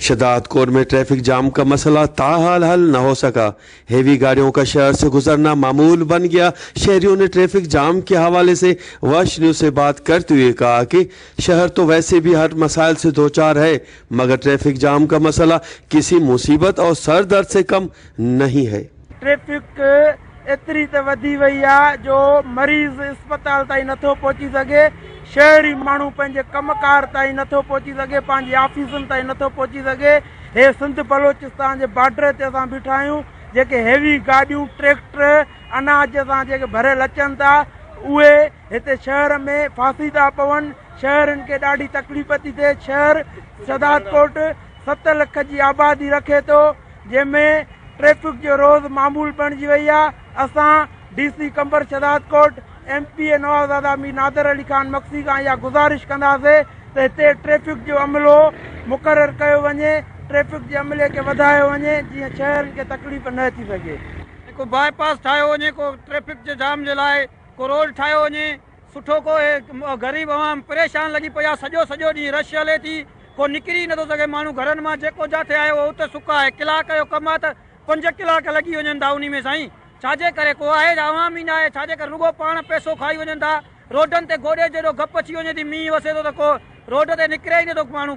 शदादकोट में traffic jam का मसला ताहाल हल न हो सका। हेवी गाड़ियों का शहर से गुजरना मामूल बन गया। शहरियों ने ट्रैफिक जाम के हवाले से वश न्यूज़ से बात करते हुए कहा कि शहर तो वैसे भी हर मसाइल से दो चार है, मगर ट्रैफिक जाम का मसला किसी मुसीबत और सर दर्द से कम नहीं है। ट्रैफिक एतरी त वधी वई आहे जो मरीज़ अस्पताल ताईं नथो पहुची सघे, शहरी माण्हू पंहिंजे कमकार ताईं नथो पहुची सघे, पंहिंजी ऑफिसुनि ताईं नथो पहुची सघे। हे सिंध बलोचिस्तान जे बॉर्डर ते असां बीठा आहियूं। जेके हेवी गाॾियूं ट्रैक्टर अनाज सां जेके भरियल अचनि था उहे हिते शहर में फासी था पवनि। शहरनि खे ॾाढी तकलीफ़ थी थिए। शहर शदादकोट 7 लख जी आबादी रखे थो, जंहिंमें ट्रैफिक जो रोज़ मामूल बणिजी वई आहे। असां DC कंबर शदादकोट MP नवाज़ादा मीर नादर अली ख़ान मक्सी खां इहा गुज़ारिश कंदासीं त हिते ट्रैफिक जो अमलो मुक़ररु कयो वञे, ट्रैफिक जे अमले खे वधायो वञे जीअं शहरनि खे तकलीफ़ न थी सघे। को बाईपास ठाहियो वञे, को ट्रैफिक जे जाम जे लाइ को रोड ठाहियो वञे सुठो। को ग़रीब आवाम परेशान लॻी पई आहे, सॼो ॾींहुं रश हले थी, को निकिरी नथो सघे। माण्हू घरनि मां जेको जिथे आयो उते सुख आहे। कलाक जो कमु आहे त 5 कलाक लॻी वञनि था उन में साईं। छाजे करे को आहे आवाम ई न आहे, छाजे करे रुगो पाण पैसो खाई वञनि था। रोडनि ते गोॾे जहिड़ो गप अची वञे थी, मींहुं वसे थो त को रोड ते निकिरे ई नथो माण्हू।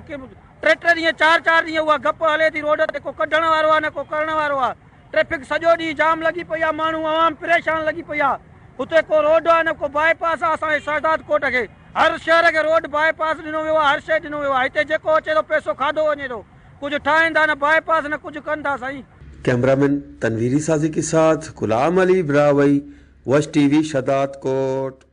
3 ॾींहं 4 ॾींहं उहा गप हले थी रोड ते, को कढण वारो आहे न को करण वारो आहे। ट्रैफिक सॼो ॾींहुं जाम लॻी पई आहे, माण्हू आवाम परेशान लॻी पई आहे। हुते को रोड आहे न को बाईपास आहे। असांजे शहदादकोट खे हर शहर खे रोड बाईपास ॾिनो वियो आहे, हर शइ ॾिनो वियो आहे। हिते जेको अचे थो पैसो खाधो वञे थो, कुझु ठाहिनि था न बाईपास न कुझु कनि था साईं। कैमरामैन तनवीरी साजी के साथ गुलाम अली ब्रावई, वश TV शदादकोट।